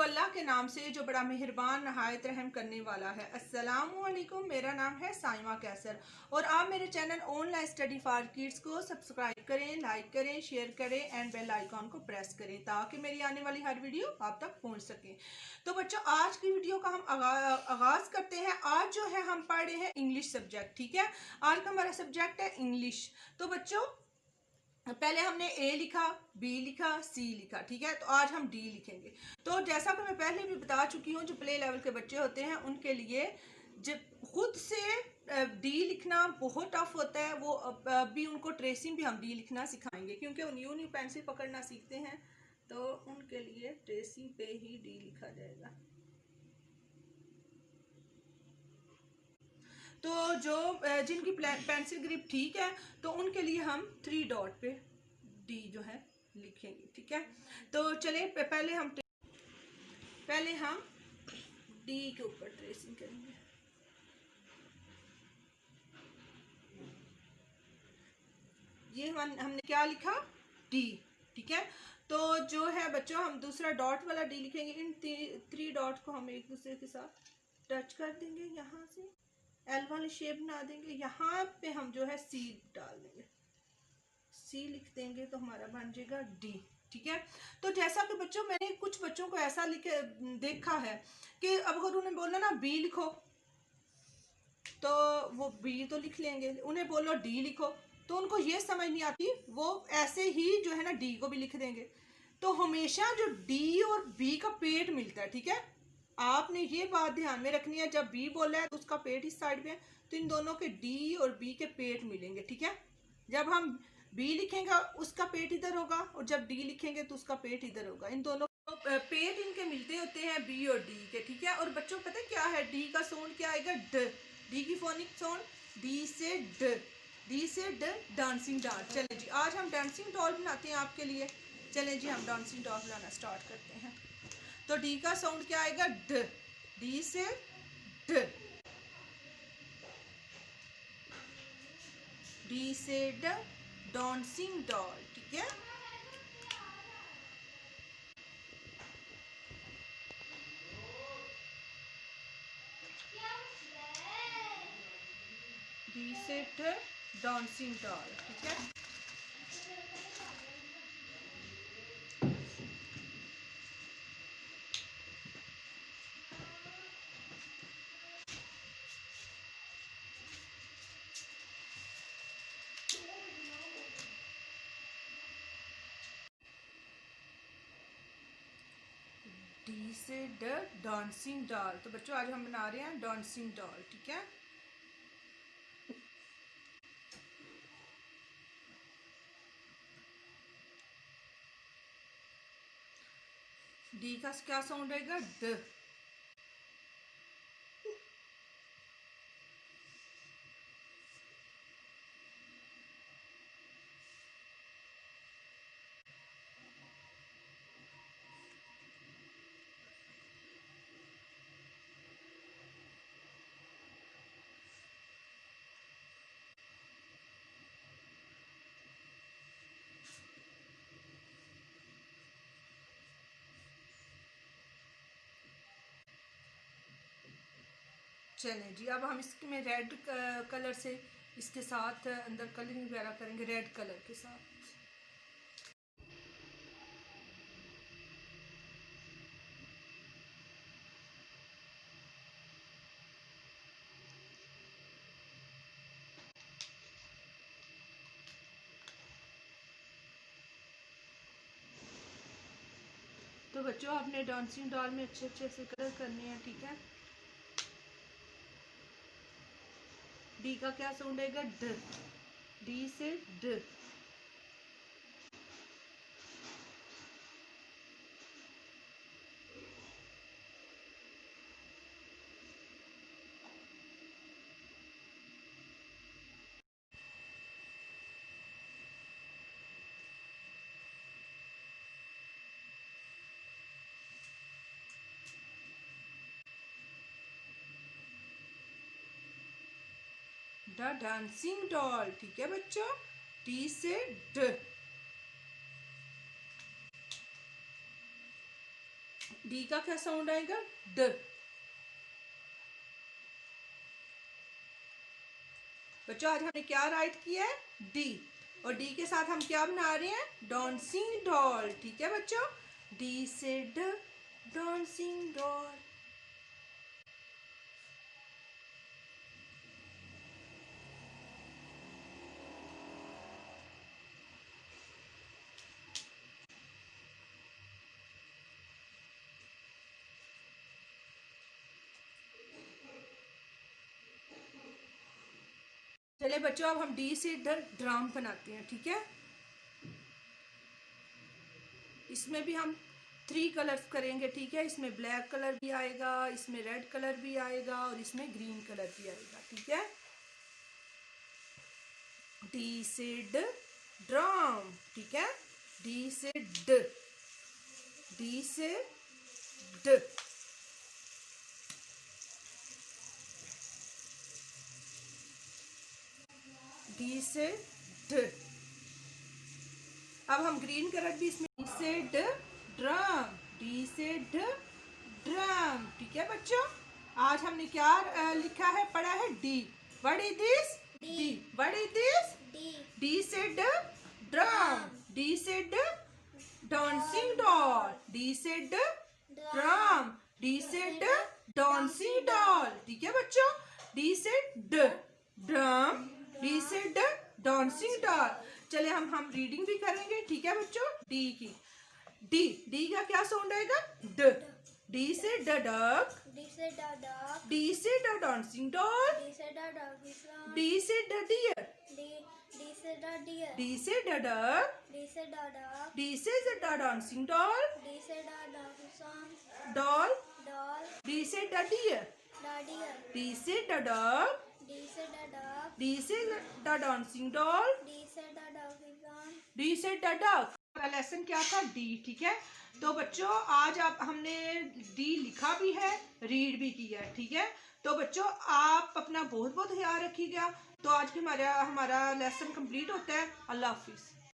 अल्लाह के नाम से जो बड़ा मेहरबान नहायत रहम करने वाला है। अस्सलामुअलैकुम, मेरा नाम है साइमा कैसर और आप मेरे channel online study for kids को सब्सक्राइब करें, लाइक करें, शेयर करें एंड बेल आइकॉन को प्रेस करें ताकि मेरी आने वाली हर वीडियो आप तक पहुंच सके। तो बच्चों, आज की वीडियो का हम आगाज करते हैं। आज जो है हम पढ़ रहे हैं इंग्लिश सब्जेक्ट। ठीक है, आज का हमारा सब्जेक्ट है इंग्लिश। तो बच्चों, पहले हमने ए लिखा, बी लिखा, सी लिखा। ठीक है, तो आज हम डी लिखेंगे। तो जैसा कि मैं पहले भी बता चुकी हूँ, जो प्ले लेवल के बच्चे होते हैं उनके लिए जब खुद से डी लिखना बहुत टफ होता है। वो अभी उनको ट्रेसिंग भी हम डी लिखना सिखाएंगे, क्योंकि वो न्यू न्यू पेंसिल पकड़ना सीखते हैं, तो उनके लिए ट्रेसिंग पे ही डी लिखा जाएगा। तो जो जिनकी पेंसिल ग्रिप ठीक है, तो उनके लिए हम 3 डॉट पे डी जो है लिखेंगे। ठीक है, तो चले पहले हम डी के ऊपर ट्रेसिंग करेंगे। ये हमने क्या लिखा, डी। ठीक है, तो जो है बच्चों, हम दूसरा डॉट वाला डी लिखेंगे। इन 3 डॉट को हम एक दूसरे के साथ टच कर देंगे, यहाँ से एल वाली शेप बना देंगे। यहाँ पे हम जो है सी डाल देंगे, सी लिख देंगे, तो हमारा बन जाएगा डी। ठीक है, तो जैसा कि बच्चों, मैंने कुछ बच्चों को ऐसा लिखे देखा है कि अब अगर उन्हें बोला ना बी लिखो, तो वो बी तो लिख लेंगे। उन्हें बोलो डी लिखो, तो उनको ये समझ नहीं आती, वो ऐसे ही जो है ना डी को भी लिख देंगे। तो हमेशा जो डी और बी का पेट मिलता है। ठीक है, आपने ये बात ध्यान में रखनी है, जब बी बोला है तो उसका पेट इस साइड पे है, तो इन दोनों के डी और बी के पेट मिलेंगे। ठीक है, जब हम बी लिखेंगे उसका पेट इधर होगा, और जब डी लिखेंगे तो उसका पेट इधर होगा। इन दोनों पेट इनके मिलते होते हैं, बी और डी के। ठीक है, और बच्चों पता है क्या है, डी का साउंड क्या आएगा, ड। डी की फोनिक साउंड डी से ड, डी से ड, डांसिंग डॉल। चले जी, आज हम डांसिंग डॉल बनाते हैं आपके लिए। चले जी, हम डांसिंग डॉल बनाना स्टार्ट करते हैं। तो डी का साउंड क्या आएगा, ड। डी से ड, डी से ड, डांसिंग डॉल। ठीक है, डी से ड, डांसिंग डॉल। ठीक है, डी से ड, डांसिंग डॉल। तो बच्चों, आज हम बना रहे हैं डांसिंग डॉल। ठीक है, डी का क्या साउंड आएगा, ड। चलें जी, अब हम इसमें रेड कलर से इसके साथ अंदर कलरिंग वगैरह करेंगे, रेड कलर के साथ। तो बच्चों, आपने डांसिंग डॉल में अच्छे अच्छे से कलर करने हैं। ठीक है, डी का क्या साउंड आएगा, ड। डी से ड, द डांसिंग डॉल। ठीक है बच्चों, डी से ड, डी का क्या साउंड आएगा? ड। बच्चों आज हमने क्या राइट किया है? डी। और डी के साथ हम क्या बना रहे हैं? Dancing doll. ठीक है बच्चों, डी से ड, डांसिंग डॉल। चलिए बच्चों, अब हम डी से ड्रम बनाते हैं। ठीक है, इसमें भी हम 3 कलर्स करेंगे। ठीक है, इसमें ब्लैक कलर भी आएगा, इसमें रेड कलर भी आएगा और इसमें ग्रीन कलर भी आएगा। ठीक है, डी से ड, ड्रम। ठीक है, डी से ड, डी से ड, डी से ड। अब हम ग्रीन कलर भी इसमें, डी से ड, ड्रम, डी से ड, ड्रम। ठीक है बच्चों, आज हमने क्या लिखा है, पढ़ा है? D. What is this? D. What is this? D. D से ड, ड्रम, डी से ड, डांसिंग डॉल, डी से ड, ड्रम, डी से ड, डांसिंग डॉल। ठीक है बच्चों, डी से ड, ड्रम, डी से ड, डांसिंग डॉल। चले हम रीडिंग भी करेंगे। ठीक है बच्चों, डी की, डी, डी का क्या साउंड आएगा? ड। डी से ड, डक, डी से डक, डी से ड, डांसिंग डॉल, डी से डक, डी से ड, डियर, डी से डियर, डी से ड, डक, डी से डक, डी से ड, डांसिंग डॉल, डी से डक, डॉल, डॉल, डी से ड, डियर, डियर, डी से ड, डक, डी से डक, डी से ड, डांसिंग डॉल, डी से डक, डी से ड, डक। हमारा लेसन क्या था? डी। ठीक है, तो बच्चों आज आप हमने डी लिखा भी है, रीड भी किया है। ठीक है, तो बच्चों आप अपना बहुत बहुत ख्याल रखिएगा। तो आज हमारा लेसन कंप्लीट होता है। अल्लाह हाफिज।